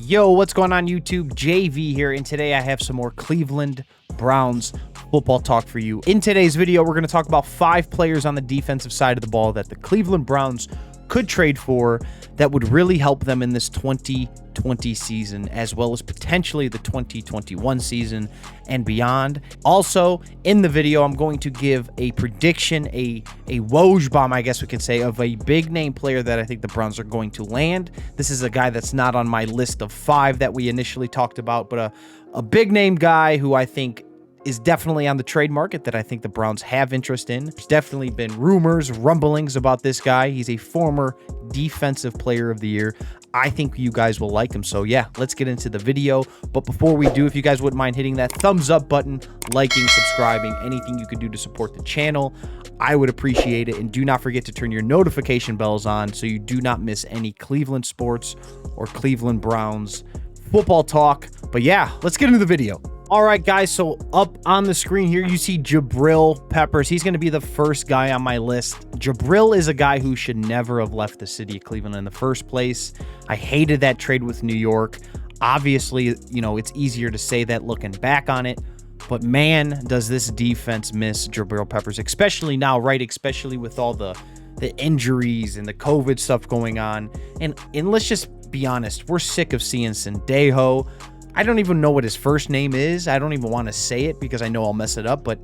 Yo, what's going on YouTube? JV here, and today I have some more Cleveland Browns football talk for you. In today's video, we're going to talk about 5 players on the defensive side of the ball that the Cleveland Browns could trade for that would really help them in this 2020 season, as well as potentially the 2021 season and beyond. Also, in the video, I'm going to give a prediction, a Woj bomb, I guess we can say, of a big name player that I think the Browns are going to land. This is a guy that's not on my list of 5 that we initially talked about, but a big name guy who I think is definitely on the trade market that I think the Browns have interest in. There's definitely been rumors, rumblings about this guy. He's a former defensive player of the year. I think you guys will like him. So yeah, let's get into the video. But before we do, if you guys wouldn't mind hitting that thumbs up button, liking, subscribing, anything you could do to support the channel, I would appreciate it. And do not forget to turn your notification bells on so you do not miss any Cleveland sports or Cleveland Browns football talk. But yeah, let's get into the video. All right, guys, so up on the screen here, you see Jabril Peppers. He's going to be the first guy on my list. Jabril is a guy who should never have left the city of Cleveland in the first place. I hated that trade with New York. Obviously, you know, it's easier to say that looking back on it, but man, does this defense miss Jabril Peppers, especially now, right? Especially with all the injuries and the COVID stuff going on. And let's just be honest, we're sick of seeing Sendejo. I don't even know what his first name is. I don't even want to say it because I know I'll mess it up, but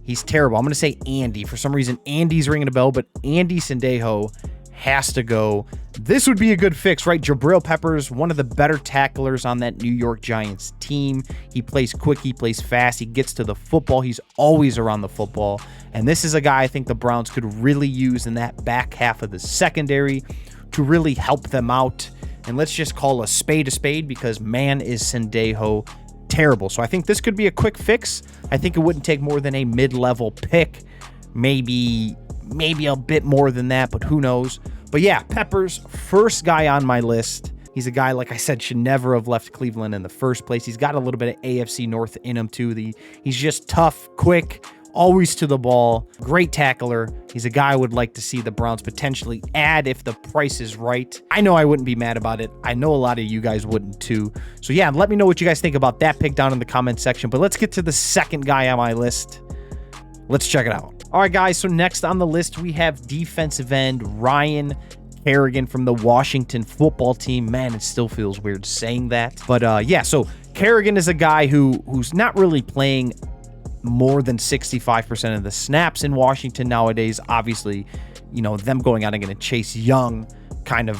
he's terrible. I'm going to say Andy. For some reason, Andy's ringing a bell, but Andy Sendejo has to go. This would be a good fix, right? Jabril Peppers, one of the better tacklers on that New York Giants team. He plays quick. He plays fast. He gets to the football. He's always around the football. And this is a guy I think the Browns could really use in that back half of the secondary to really help them out. And let's just call a spade because, man, is Sendejo terrible. So I think this could be a quick fix. I think it wouldn't take more than a mid-level pick. Maybe a bit more than that, but who knows. But yeah, Peppers, first guy on my list. He's a guy, like I said, should never have left Cleveland in the first place. He's got a little bit of AFC North in him, too. He's just tough, quick, always to the ball, great tackler. He's a guy I would like to see the Browns potentially add if the price is right. I know I wouldn't be mad about it. I know a lot of you guys wouldn't too. So yeah, let me know what you guys think about that pick down in the comment section. But let's get to the second guy on my list. Let's check it out. All right, guys. So next on the list, we have defensive end Ryan Kerrigan from the Washington football team. Man, it still feels weird saying that. But yeah, so Kerrigan is a guy who's not really playing more than 65% of the snaps in Washington nowadays. Obviously, you know, them going out and going to Chase Young kind of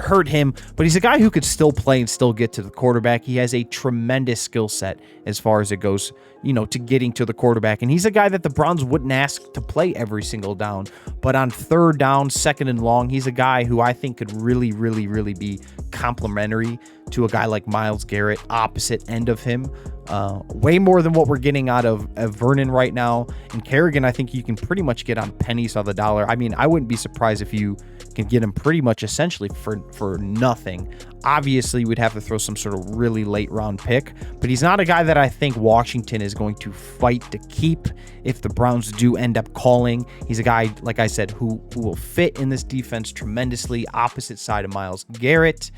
hurt him, but he's a guy who could still play and still get to the quarterback. He has a tremendous skill set as far as it goes, you know, to getting to the quarterback. And he's a guy that the Browns wouldn't ask to play every single down, but on third down, second and long, he's a guy who I think could really be complimentary to a guy like Myles Garrett, opposite end of him. Way more than what we're getting out of Vernon right now. And Kerrigan, I think you can pretty much get on pennies on the dollar. I mean, I wouldn't be surprised if you can get him pretty much essentially for nothing. Obviously, we'd have to throw some sort of really late round pick, but he's not a guy that I think Washington is going to fight to keep if the Browns do end up calling. He's a guy, like I said, who will fit in this defense tremendously, opposite side of Myles Garrett.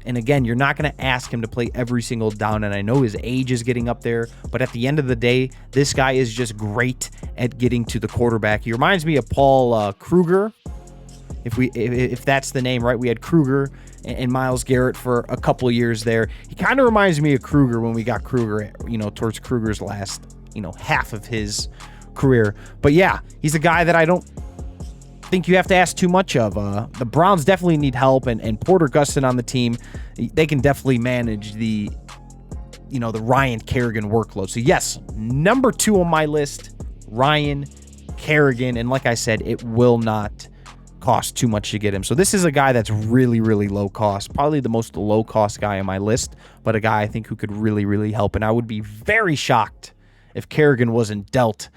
And again, you're not going to ask him to play every single down, and I know his age is getting up there, but at the end of the day, this guy is just great at getting to the quarterback. He reminds me of Paul Kruger, if that's the name, right? We had Kruger and Myles Garrett for a couple of years there. He kind of reminds me of Kruger when we got Kruger, you know, towards Kruger's last, you know, half of his career. But yeah, he's a guy that I don't think you have to ask too much of. The Browns definitely need help, and Porter Gustin on the team, they can definitely manage the Ryan Kerrigan workload. So yes, number 2 on my list, Ryan Kerrigan, and like I said, it will not cost too much to get him. So this is a guy that's really low cost, probably the most low cost guy on my list, but a guy I think who could really help. And I would be very shocked if Kerrigan wasn't dealt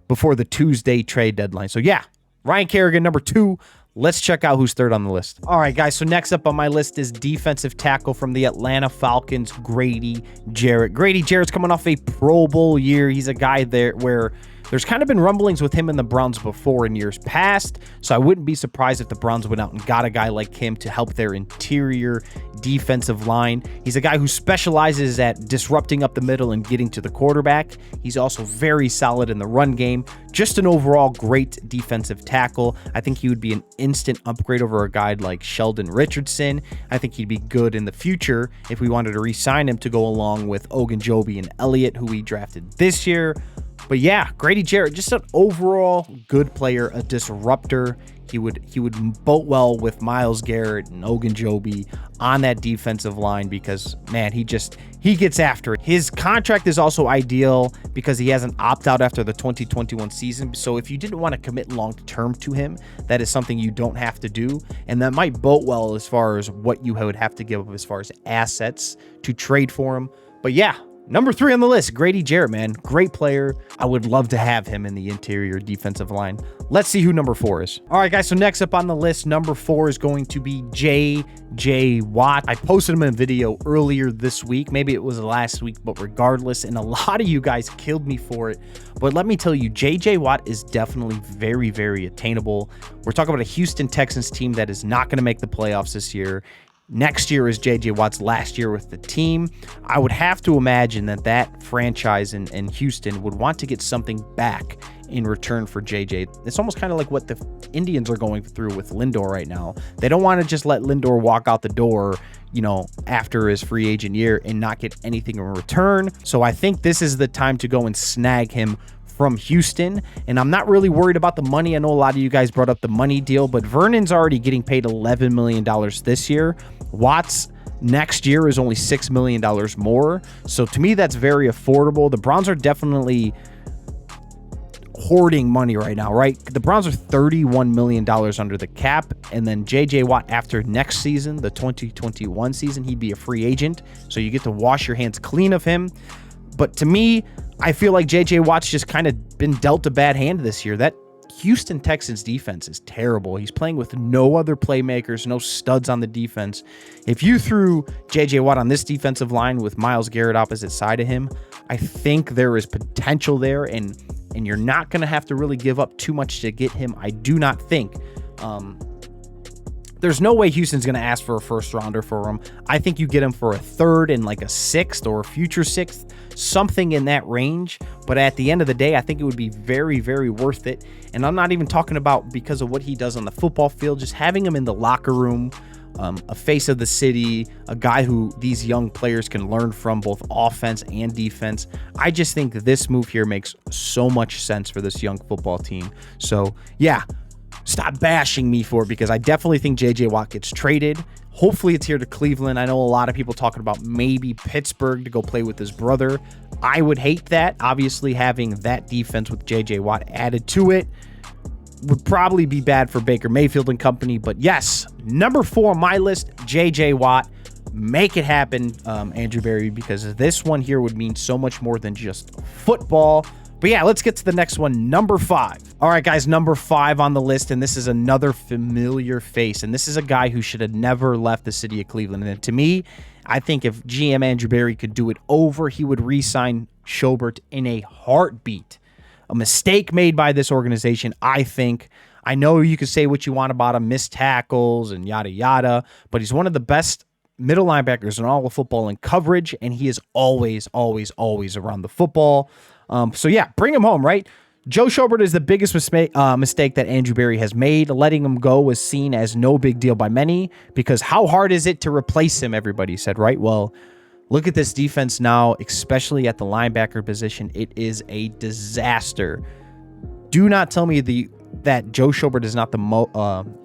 before the Tuesday trade deadline. So yeah, Ryan Kerrigan, number 2. Let's check out who's third on the list. All right, guys, so next up on my list is defensive tackle from the Atlanta Falcons, Grady Jarrett. Grady Jarrett's coming off a Pro Bowl year. He's a guy there where There's kind of been rumblings with him and the Browns before in years past, so I wouldn't be surprised if the Browns went out and got a guy like him to help their interior defensive line. He's a guy who specializes at disrupting up the middle and getting to the quarterback. He's also very solid in the run game. Just an overall great defensive tackle. I think he would be an instant upgrade over a guy like Sheldon Richardson. I think he'd be good in the future if we wanted to re-sign him to go along with Ogunjobi and Elliott, who we drafted this year. But yeah, Grady Jarrett, just an overall good player, a disruptor. He would boat well with Myles Garrett and Ogunjobi on that defensive line because, man, he gets after it. His contract is also ideal because he has an opt-out after the 2021 season. So if you didn't want to commit long-term to him, that is something you don't have to do. And that might boat well as far as what you would have to give up as far as assets to trade for him. But yeah, number 3 on the list, Grady Jarrett, man. Great player. I would love to have him in the interior defensive line. Let's see who number 4 is. All right, guys, so next up on the list, number 4 is going to be J.J. Watt. I posted him in a video earlier this week. Maybe it was last week, but regardless, and a lot of you guys killed me for it. But let me tell you, J.J. Watt is definitely very, very attainable. We're talking about a Houston Texans team that is not going to make the playoffs this year. Next year is J.J. Watt's last year with the team. I would have to imagine that franchise in Houston would want to get something back in return for J.J. It's almost kind of like what the Indians are going through with Lindor right now. They don't want to just let Lindor walk out the door, after his free agent year and not get anything in return. So I think this is the time to go and snag him from Houston, and I'm not really worried about the money. I know a lot of you guys brought up the money deal, but Vernon's already getting paid $11 million this year. Watts next year is only $6 million more. So to me, that's very affordable. The Browns are definitely hoarding money right now, right? The Browns are $31 million under the cap, and then J.J. Watt after next season, the 2021 season, he'd be a free agent. So you get to wash your hands clean of him. But to me, I feel like J.J. Watt's just kind of been dealt a bad hand this year. That Houston Texans defense is terrible. He's playing with no other playmakers, no studs on the defense. If you threw J.J. Watt on this defensive line with Myles Garrett opposite side of him, I think there is potential there, and you're not going to have to really give up too much to get him. I do not think. There's no way Houston's going to ask for a first rounder for him. I think you get him for a third and like a sixth or a future sixth, something in that range. But at the end of the day, I think it would be very, very worth it. And I'm not even talking about because of what he does on the football field, just having him in the locker room, a face of the city, a guy who these young players can learn from both offense and defense. I just think this move here makes so much sense for this young football team. So yeah, stop bashing me for it, because I definitely think J.J. Watt gets traded. Hopefully it's here to Cleveland. I know a lot of people talking about maybe Pittsburgh to go play with his brother. I would hate that. Obviously, having that defense with J.J. Watt added to it would probably be bad for Baker Mayfield and company. But yes, number 4 on my list, J.J. Watt. Make it happen, Andrew Berry, because this one here would mean so much more than just football. But yeah, let's get to the next one, number 5. All right, guys, number 5 on the list, and this is another familiar face, and this is a guy who should have never left the city of Cleveland. And to me, I think if GM Andrew Berry could do it over, he would re-sign Schobert in a heartbeat. A mistake made by this organization, I think. I know you could say what you want about him, missed tackles and yada, yada, but he's one of the best middle linebackers in all of football in coverage, and he is always, always, always around the football. So yeah, bring him home, right? Joe Schobert is the biggest mistake that Andrew Berry has made. Letting him go was seen as no big deal by many, because how hard is it to replace him, everybody said, right? Well, look at this defense now, especially at the linebacker position. It is a disaster. Do not tell me that Joe Schobert is not the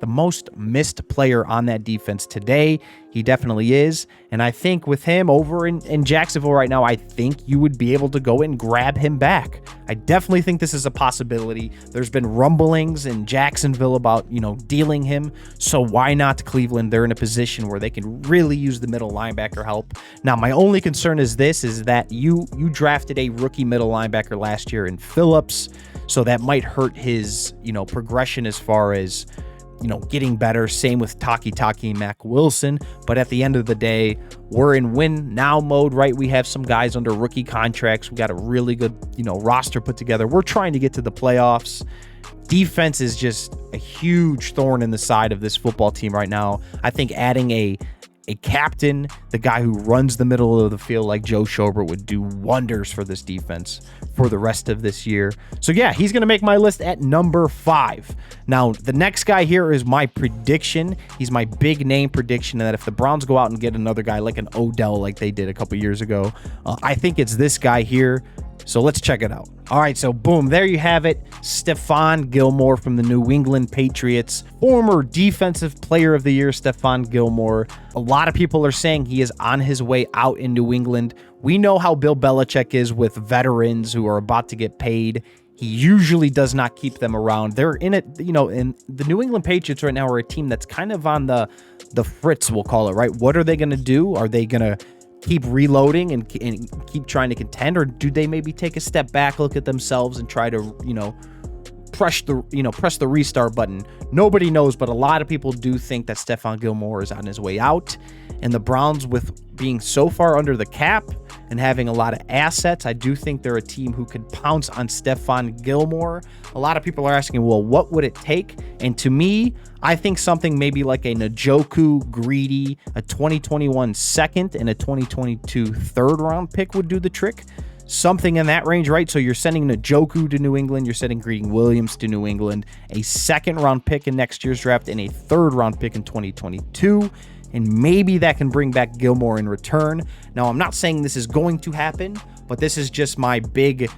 most missed player on that defense today. He definitely is. And I think with him over in Jacksonville right now, I think you would be able to go and grab him back. I definitely think this is a possibility. There's been rumblings in Jacksonville about, dealing him. So why not Cleveland? They're in a position where they can really use the middle linebacker help. Now, my only concern is that you drafted a rookie middle linebacker last year in Phillips. So that might hurt his, progression as far as getting better. Same with Taki and Mac Wilson. But at the end of the day, we're in win now mode, right? We have some guys under rookie contracts. We got a really good, roster put together. We're trying to get to the playoffs. Defense is just a huge thorn in the side of this football team right now. I think adding a captain, the guy who runs the middle of the field like Joe Schobert, would do wonders for this defense for the rest of this year. So yeah, he's going to make my list at number 5. Now, the next guy here is my prediction. He's my big name prediction that if the Browns go out and get another guy like an Odell like they did a couple years ago, I think it's this guy here. So let's check it out. All right, so boom, there you have it. Stephon Gilmore from the New England Patriots. Former Defensive Player of the Year, Stephon Gilmore. A lot of people are saying he is on his way out in New England. We know how Bill Belichick is with veterans who are about to get paid. He usually does not keep them around. They're in it, and the New England Patriots right now are a team that's kind of on the fritz, we'll call it, right? What are they going to do? Are they going to keep reloading and keep trying to contend, or do they maybe take a step back, look at themselves, and try to press the restart button? Nobody knows, but a lot of people do think that Stephon Gilmore is on his way out, and the Browns, with being so far under the cap and having a lot of assets, I do think they're a team who could pounce on Stephon Gilmore. A lot of people are asking, well, what would it take? And to me, I think something maybe like a Njoku, Greedy, a 2021 second, and a 2022 third round pick would do the trick. Something in that range, right? So you're sending Njoku to New England, you're sending Greedy Williams to New England, a second round pick in next year's draft, and a third round pick in 2022. And maybe that can bring back Gilmore in return. Now, I'm not saying this is going to happen, but this is just my big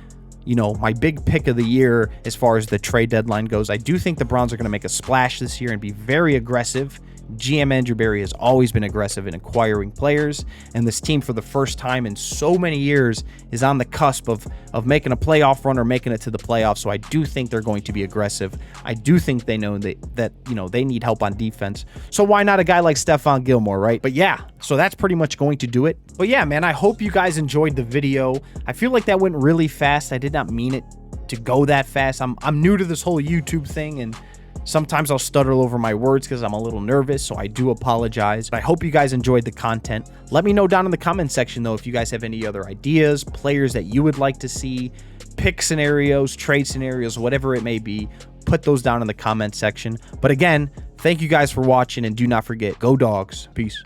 pick of the year as far as the trade deadline goes. I do think the Browns are going to make a splash this year and be very aggressive. GM Andrew Berry has always been aggressive in acquiring players, and this team, for the first time in so many years, is on the cusp of making a playoff run or making it to the playoffs. So I do think they're going to be aggressive. I do think they know that they need help on defense. So why not a guy like Stephon Gilmore, right? But yeah, so that's pretty much going to do it. But yeah, man, I hope you guys enjoyed the video. I feel like that went really fast. I did not mean it to go that fast. I'm new to this whole YouTube thing, and sometimes I'll stutter over my words because I'm a little nervous, so I do apologize. But I hope you guys enjoyed the content. Let me know down in the comment section, though, if you guys have any other ideas, players that you would like to see, pick scenarios, trade scenarios, whatever it may be. Put those down in the comment section. But again, thank you guys for watching, and do not forget, go Dogs. Peace.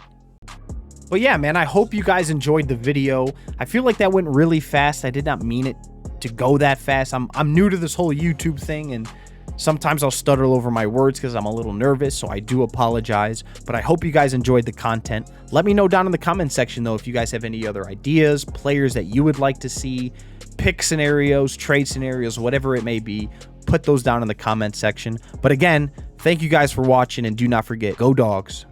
But yeah, man, I hope you guys enjoyed the video. I feel like that went really fast. I did not mean it to go that fast. I'm new to this whole YouTube thing, and sometimes I'll stutter over my words because I'm a little nervous, so I do apologize. But I hope you guys enjoyed the content. Let me know down in the comment section, though, if you guys have any other ideas, players that you would like to see, pick scenarios, trade scenarios, whatever it may be. Put those down in the comment section. But again, thank you guys for watching, and do not forget, go Dogs.